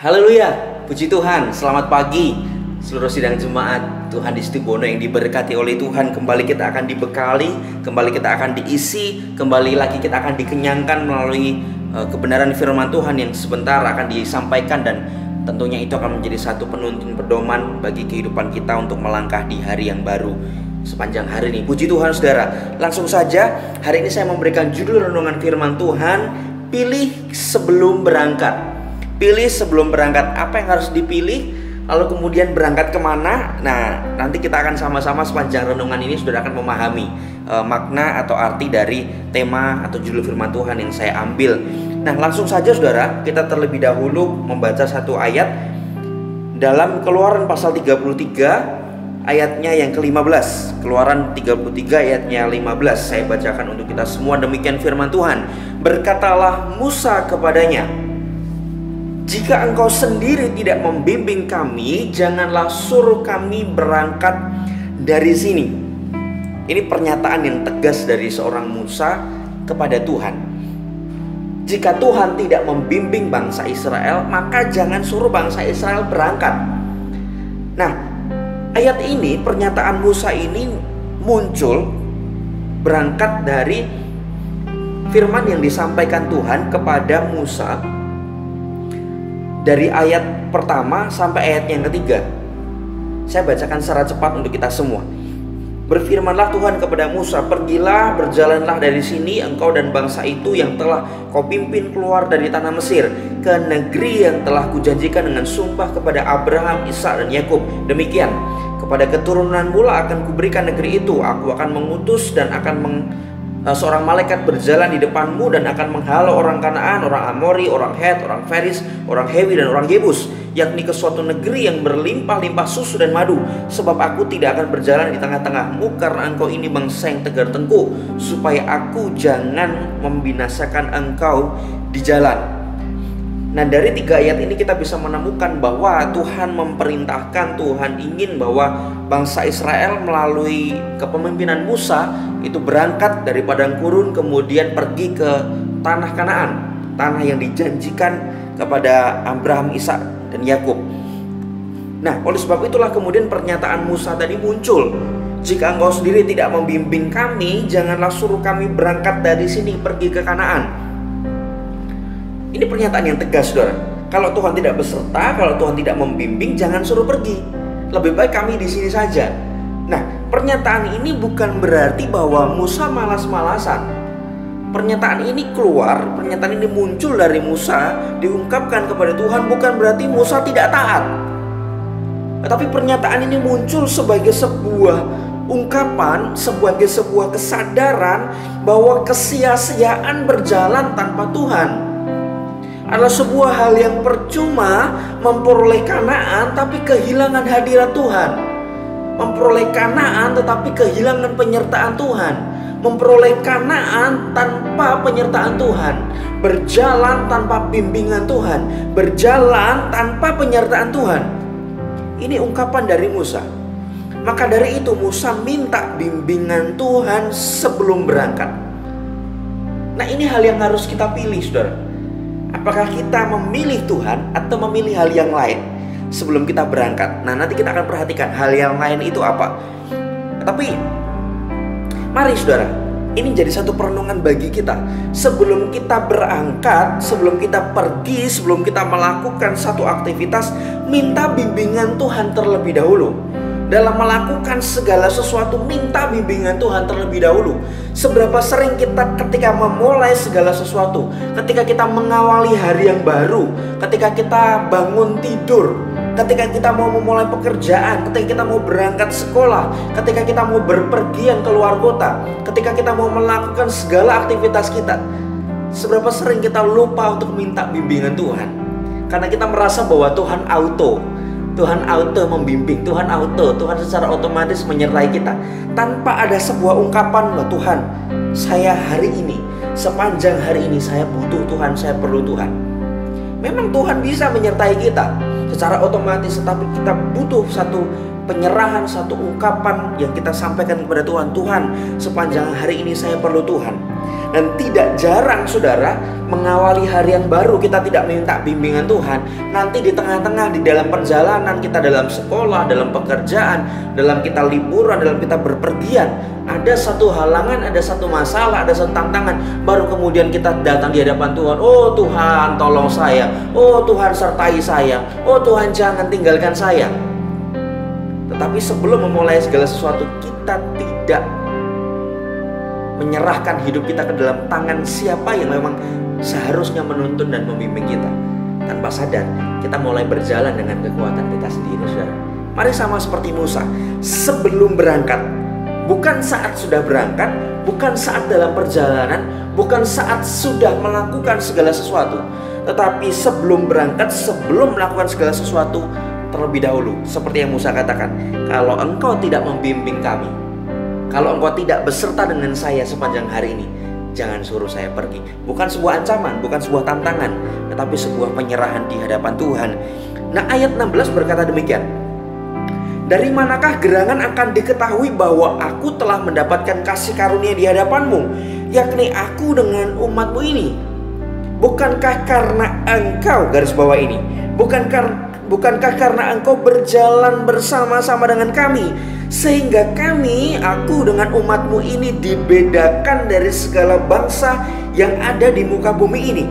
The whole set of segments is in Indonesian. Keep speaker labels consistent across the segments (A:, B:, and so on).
A: Haleluya, puji Tuhan, selamat pagi seluruh sidang jemaat Tuhan di Situbondo yang diberkati oleh Tuhan. Kembali kita akan dibekali, kembali kita akan diisi, kembali lagi kita akan dikenyangkan melalui kebenaran firman Tuhan yang sebentar akan disampaikan. Dan tentunya itu akan menjadi satu penuntun pedoman bagi kehidupan kita untuk melangkah di hari yang baru sepanjang hari ini. Puji Tuhan saudara. Langsung saja, hari ini saya memberikan judul renungan firman Tuhan, pilih sebelum berangkat. Pilih sebelum berangkat. Apa yang harus dipilih? Lalu kemudian berangkat kemana? Nah, nanti kita akan sama-sama sepanjang renungan ini sudah akan memahami makna atau arti dari tema atau judul firman Tuhan yang saya ambil. Nah, langsung saja saudara, kita terlebih dahulu membaca satu ayat dalam Keluaran pasal 33 ayatnya yang ke-15. Keluaran 33 ayatnya 15. Saya bacakan untuk kita semua. Demikian firman Tuhan. Berkatalah Musa kepadanya, jika engkau sendiri tidak membimbing kami, janganlah suruh kami berangkat dari sini. Ini pernyataan yang tegas dari seorang Musa kepada Tuhan. Jika Tuhan tidak membimbing bangsa Israel, maka jangan suruh bangsa Israel berangkat. Nah, ayat ini, pernyataan Musa ini muncul berangkat dari firman yang disampaikan Tuhan kepada Musa dari ayat pertama sampai ayat yang ketiga. Saya bacakan secara cepat untuk kita semua. Berfirmanlah Tuhan kepada Musa, pergilah, berjalanlah dari sini engkau dan bangsa itu yang telah kau pimpin keluar dari tanah Mesir, ke negeri yang telah kujanjikan dengan sumpah kepada Abraham, Ishak dan Yakub. Demikian, kepada keturunan pula akan kuberikan negeri itu. Aku akan mengutus dan akan seorang malaikat berjalan di depanmu dan akan menghalau orang Kanaan, orang Amori, orang Het, orang Feris, orang Hewi dan orang Yebus, yakni ke suatu negeri yang berlimpah-limpah susu dan madu. Sebab aku tidak akan berjalan di tengah-tengahmu, karena engkau ini bangsa yang tegar tengkuk, supaya aku jangan membinasakan engkau di jalan. Nah, dari 3 ayat ini kita bisa menemukan bahwa Tuhan memerintahkan, Tuhan ingin bahwa bangsa Israel melalui kepemimpinan Musa itu berangkat dari padang gurun, kemudian pergi ke tanah Kanaan, tanah yang dijanjikan kepada Abraham, Ishak dan Yakub. Nah, oleh sebab itulah kemudian pernyataan Musa tadi muncul. Jika engkau sendiri tidak membimbing kami, janganlah suruh kami berangkat dari sini pergi ke Kanaan. Ini pernyataan yang tegas, saudara. Kalau Tuhan tidak beserta, kalau Tuhan tidak membimbing, jangan suruh pergi. Lebih baik kami di sini saja. Nah, pernyataan ini bukan berarti bahwa Musa malas-malasan. Pernyataan ini keluar, pernyataan ini muncul dari Musa, diungkapkan kepada Tuhan, bukan berarti Musa tidak taat. Tetapi pernyataan ini muncul sebagai sebuah ungkapan, sebagai sebuah kesadaran bahwa kesia-siaan berjalan tanpa Tuhan adalah sebuah hal yang percuma memperoleh Kanaan tapi kehilangan hadirat Tuhan. Memperoleh Kanaan tetapi kehilangan penyertaan Tuhan. Memperoleh Kanaan tanpa penyertaan Tuhan. Berjalan tanpa bimbingan Tuhan. Berjalan tanpa penyertaan Tuhan. Ini ungkapan dari Musa. Maka dari itu Musa minta bimbingan Tuhan sebelum berangkat. Nah, ini hal yang harus kita pilih, saudara. Apakah kita memilih Tuhan atau memilih hal yang lain sebelum kita berangkat? Nah, nanti kita akan perhatikan hal yang lain itu apa. Tapi mari saudara, ini jadi satu perenungan bagi kita. Sebelum kita berangkat, sebelum kita pergi, sebelum kita melakukan satu aktivitas, minta bimbingan Tuhan terlebih dahulu. Dalam melakukan segala sesuatu, minta bimbingan Tuhan terlebih dahulu. Seberapa sering kita ketika memulai segala sesuatu, ketika kita mengawali hari yang baru, ketika kita bangun tidur, ketika kita mau memulai pekerjaan, ketika kita mau berangkat sekolah, ketika kita mau berpergian keluar kota, ketika kita mau melakukan segala aktivitas kita, seberapa sering kita lupa untuk minta bimbingan Tuhan. Karena kita merasa bahwa Tuhan auto membimbing, Tuhan secara otomatis menyertai kita tanpa ada sebuah ungkapan bahwa Tuhan, saya hari ini, sepanjang hari ini saya butuh Tuhan, saya perlu Tuhan. Memang Tuhan bisa menyertai kita secara otomatis, tetapi kita butuh satu penyerahan, satu ungkapan yang kita sampaikan kepada Tuhan. Tuhan, sepanjang hari ini saya perlu Tuhan. Dan tidak jarang saudara, mengawali harian baru kita tidak minta bimbingan Tuhan. Nanti di tengah-tengah, di dalam perjalanan kita, dalam sekolah, dalam pekerjaan, dalam kita liburan, dalam kita berpergian, ada satu halangan, ada satu masalah, ada satu tantangan. Baru kemudian kita datang di hadapan Tuhan. Oh Tuhan, tolong saya. Oh Tuhan, sertai saya. Oh Tuhan, jangan tinggalkan saya. Tetapi sebelum memulai segala sesuatu, kita tidak menyerahkan hidup kita ke dalam tangan siapa yang memang seharusnya menuntun dan membimbing kita. Tanpa sadar, kita mulai berjalan dengan kekuatan kita sendiri, saudara. Mari sama seperti Musa, sebelum berangkat, bukan saat sudah berangkat, bukan saat dalam perjalanan, bukan saat sudah melakukan segala sesuatu, tetapi sebelum berangkat, sebelum melakukan segala sesuatu, terlebih dahulu, seperti yang Musa katakan, kalau engkau tidak membimbing kami, kalau engkau tidak beserta dengan saya sepanjang hari ini, jangan suruh saya pergi. Bukan sebuah ancaman, bukan sebuah tantangan, tetapi sebuah penyerahan di hadapan Tuhan. Nah, ayat 16 berkata demikian. Dari manakah gerangan akan diketahui bahwa aku telah mendapatkan kasih karunia di hadapanmu, yakni aku dengan umatmu ini? Bukankah karena engkau, garis bawah ini, bukankah karena engkau berjalan bersama-sama dengan kami, sehingga aku dengan umatmu ini dibedakan dari segala bangsa yang ada di muka bumi ini.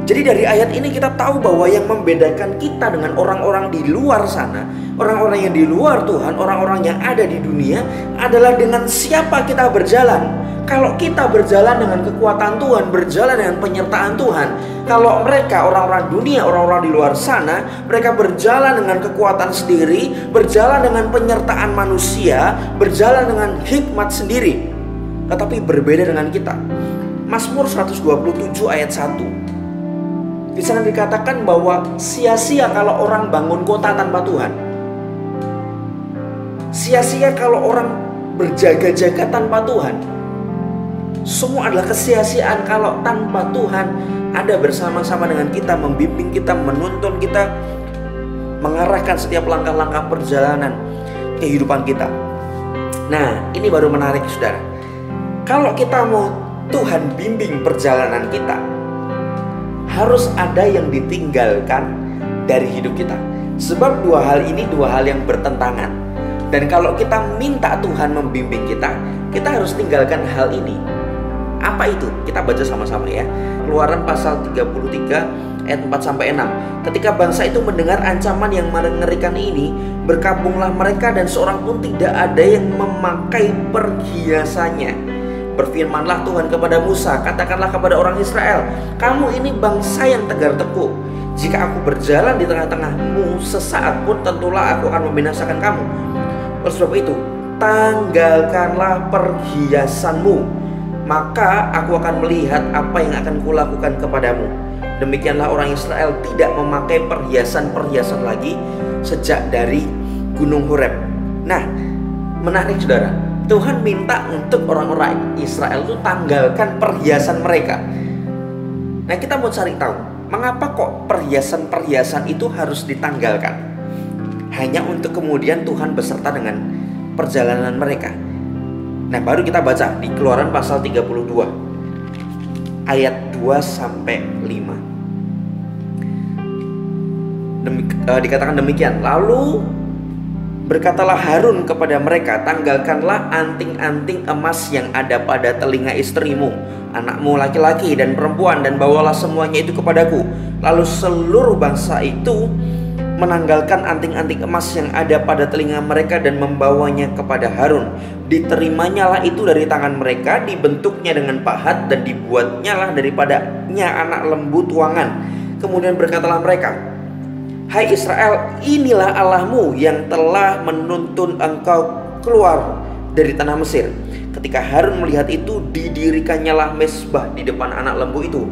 A: Jadi dari ayat ini kita tahu bahwa yang membedakan kita dengan orang-orang di luar sana, orang-orang yang di luar Tuhan, orang-orang yang ada di dunia, adalah dengan siapa kita berjalan. Kalau kita berjalan dengan kekuatan Tuhan, berjalan dengan penyertaan Tuhan. Kalau mereka, orang-orang dunia, orang-orang di luar sana, mereka berjalan dengan kekuatan sendiri, berjalan dengan penyertaan manusia, berjalan dengan hikmat sendiri. Tetapi berbeda dengan kita. Mazmur 127 ayat 1. Di sana dikatakan bahwa sia-sia kalau orang bangun kota tanpa Tuhan. Sia-sia kalau orang berjaga-jaga tanpa Tuhan. Semua adalah kesia-siaan kalau tanpa Tuhan ada bersama-sama dengan kita, membimbing kita, menuntun kita, mengarahkan setiap langkah-langkah perjalanan kehidupan kita. Nah, ini baru menarik, saudara. Kalau kita mau Tuhan bimbing perjalanan kita, harus ada yang ditinggalkan dari hidup kita. Sebab dua hal ini dua hal yang bertentangan. Dan kalau kita minta Tuhan membimbing kita, kita harus tinggalkan hal ini. Apa itu? Kita baca sama-sama ya. Keluaran pasal 33 ayat 4-6. Ketika bangsa itu mendengar ancaman yang mengerikan ini, berkabunglah mereka dan seorang pun tidak ada yang memakai perhiasannya. Berfirmanlah Tuhan kepada Musa, katakanlah kepada orang Israel, kamu ini bangsa yang tegar tengkuk. Jika aku berjalan di tengah-tengahmu, sesaat pun tentulah aku akan membinasakan kamu. Oleh sebab itu, tanggalkanlah perhiasanmu, maka aku akan melihat apa yang akan kulakukan kepadamu. Demikianlah orang Israel tidak memakai perhiasan-perhiasan lagi sejak dari Gunung Horeb. Nah, menarik saudara, Tuhan minta untuk orang-orang Israel itu tanggalkan perhiasan mereka. Nah, kita mau cari tahu, mengapa kok perhiasan-perhiasan itu harus ditanggalkan? Hanya untuk kemudian Tuhan beserta dengan perjalanan mereka. Nah, baru kita baca di Keluaran pasal 32 ayat 2-5. Dikatakan demikian. Lalu berkatalah Harun kepada mereka, tanggalkanlah anting-anting emas yang ada pada telinga istrimu, anakmu laki-laki dan perempuan, dan bawalah semuanya itu kepadaku. Lalu seluruh bangsa itu menanggalkan anting-anting emas yang ada pada telinga mereka dan membawanya kepada Harun. Diterimanya itu dari tangan mereka, dibentuknya dengan pahat dan dibuatnya daripadanya anak lembu tuangan. Kemudian berkatalah mereka, hai Israel, inilah Allahmu yang telah menuntun engkau keluar dari tanah Mesir. Ketika Harun melihat itu, didirikannya mezbah di depan anak lembu itu.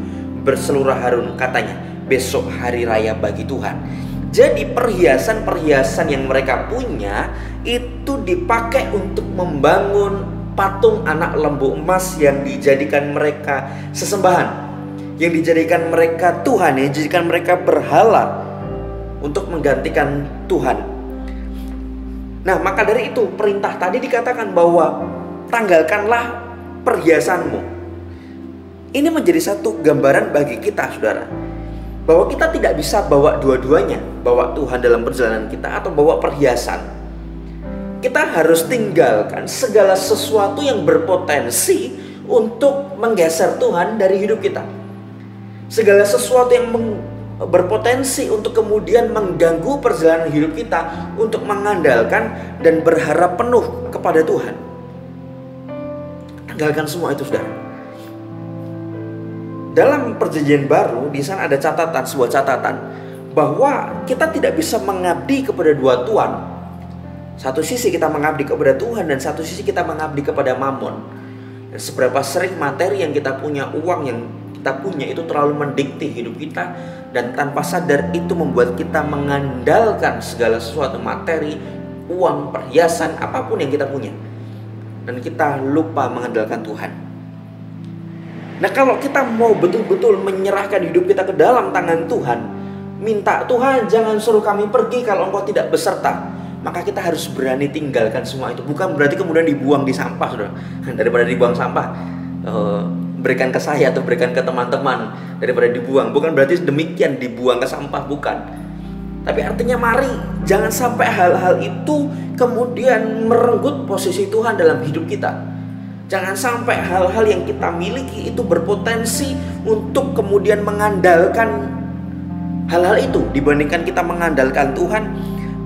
A: Berseluruh Harun, katanya, besok hari raya bagi Tuhan. Jadi perhiasan-perhiasan yang mereka punya itu dipakai untuk membangun patung anak lembu emas yang dijadikan mereka sesembahan, yang dijadikan mereka Tuhan, yang dijadikan mereka berhala untuk menggantikan Tuhan. Nah, maka dari itu perintah tadi dikatakan bahwa tanggalkanlah perhiasanmu. Ini menjadi satu gambaran bagi kita, saudara, bahwa kita tidak bisa bawa dua-duanya, bawa Tuhan dalam perjalanan kita atau bawa perhiasan. Kita harus tinggalkan segala sesuatu yang berpotensi untuk menggeser Tuhan dari hidup kita. Segala sesuatu yang berpotensi untuk kemudian mengganggu perjalanan hidup kita untuk mengandalkan dan berharap penuh kepada Tuhan. Tinggalkan semua itu, saudara. Dalam perjanjian baru, di sana ada catatan, sebuah catatan bahwa kita tidak bisa mengabdi kepada dua tuan. Satu sisi kita mengabdi kepada Tuhan dan satu sisi kita mengabdi kepada Mamon. Dan seberapa sering materi yang kita punya, uang yang kita punya itu terlalu mendikte hidup kita, dan tanpa sadar itu membuat kita mengandalkan segala sesuatu, materi, uang, perhiasan, apapun yang kita punya, dan kita lupa mengandalkan Tuhan. Nah, kalau kita mau betul-betul menyerahkan hidup kita ke dalam tangan Tuhan, minta Tuhan jangan suruh kami pergi kalau Engkau tidak beserta, maka kita harus berani tinggalkan semua itu. Bukan berarti kemudian dibuang di sampah, saudara. Daripada dibuang sampah, berikan ke saya atau berikan ke teman-teman daripada dibuang. Bukan berarti demikian dibuang ke sampah, bukan. Tapi artinya mari jangan sampai hal-hal itu kemudian merenggut posisi Tuhan dalam hidup kita. Jangan sampai hal-hal yang kita miliki itu berpotensi untuk kemudian mengandalkan hal-hal itu dibandingkan kita mengandalkan Tuhan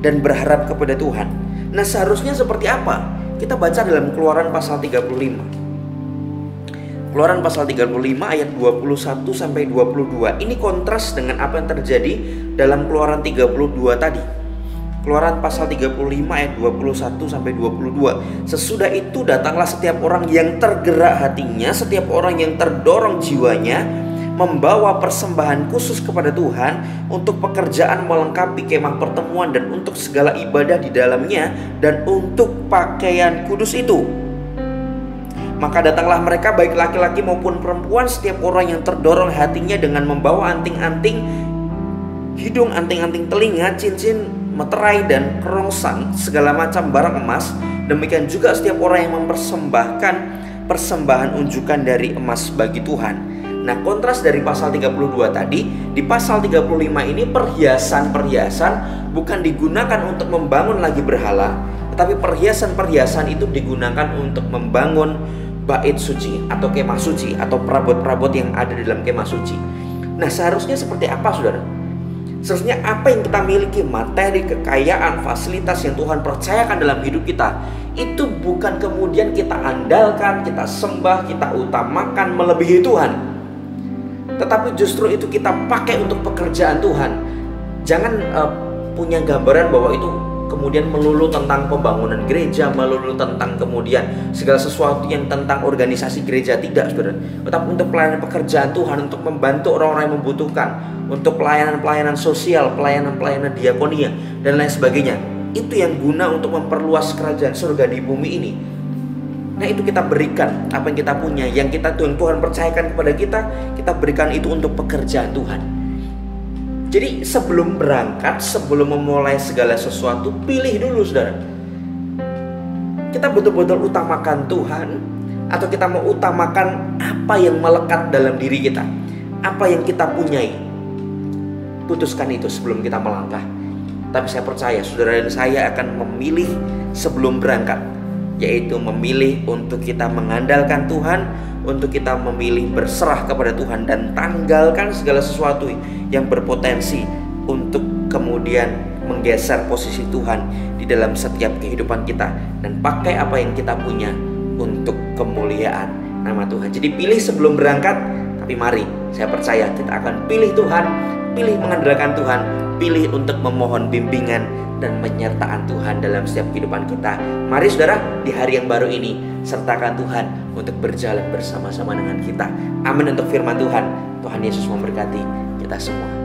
A: dan berharap kepada Tuhan. Nah, seharusnya seperti apa? Kita baca dalam Keluaran pasal 35. Keluaran pasal 35 ayat 21 sampai 22. Ini kontras dengan apa yang terjadi dalam Keluaran 32 tadi. Keluaran pasal 35 ayat 21 sampai 22. Sesudah itu datanglah setiap orang yang tergerak hatinya, setiap orang yang terdorong jiwanya, membawa persembahan khusus kepada Tuhan untuk pekerjaan melengkapi kemah pertemuan dan untuk segala ibadah di dalamnya dan untuk pakaian kudus itu. Maka datanglah mereka baik laki-laki maupun perempuan, setiap orang yang terdorong hatinya dengan membawa anting-anting hidung, anting-anting telinga, cincin, meterai dan kerongsang, segala macam barang emas. Demikian juga setiap orang yang mempersembahkan persembahan unjukan dari emas bagi Tuhan. Nah, kontras dari pasal 32 tadi, di pasal 35 ini perhiasan-perhiasan bukan digunakan untuk membangun lagi berhala, tetapi perhiasan-perhiasan itu digunakan untuk membangun bait suci atau kemah suci atau perabot-perabot yang ada di dalam kemah suci. Nah, seharusnya seperti apa, saudara? Seharusnya apa yang kita miliki, materi, kekayaan, fasilitas yang Tuhan percayakan dalam hidup kita, itu bukan kemudian kita andalkan, kita sembah, kita utamakan melebihi Tuhan, tetapi justru itu kita pakai untuk pekerjaan Tuhan. Jangan punya gambaran bahwa itu kemudian melulu tentang pembangunan gereja, melulu tentang kemudian segala sesuatu yang tentang organisasi gereja. Tidak, saudara. Tetapi untuk pelayanan pekerjaan Tuhan, untuk membantu orang-orang yang membutuhkan, untuk pelayanan-pelayanan sosial, pelayanan-pelayanan diakonia dan lain sebagainya. Itu yang guna untuk memperluas kerajaan surga di bumi ini. Nah, itu kita berikan apa yang kita punya, yang Tuhan percayakan kepada kita, kita berikan itu untuk pekerjaan Tuhan. Jadi sebelum berangkat, sebelum memulai segala sesuatu, pilih dulu, saudara. Kita betul-betul utamakan Tuhan, atau kita mau utamakan apa yang melekat dalam diri kita, apa yang kita punyai. Putuskan itu sebelum kita melangkah. Tapi saya percaya saudara dan saya akan memilih sebelum berangkat, yaitu memilih untuk kita mengandalkan Tuhan, untuk kita memilih berserah kepada Tuhan dan tanggalkan segala sesuatu yang berpotensi untuk kemudian menggeser posisi Tuhan di dalam setiap kehidupan kita, dan pakai apa yang kita punya untuk kemuliaan nama Tuhan. Jadi pilih sebelum berangkat, tapi mari saya percaya kita akan pilih Tuhan, pilih mengandalkan Tuhan, pilih untuk memohon bimbingan dan penyertaan Tuhan dalam setiap kehidupan kita. Mari saudara, di hari yang baru ini sertakan Tuhan untuk berjalan bersama-sama dengan kita. Amin untuk firman Tuhan. Tuhan Yesus memberkati kita semua.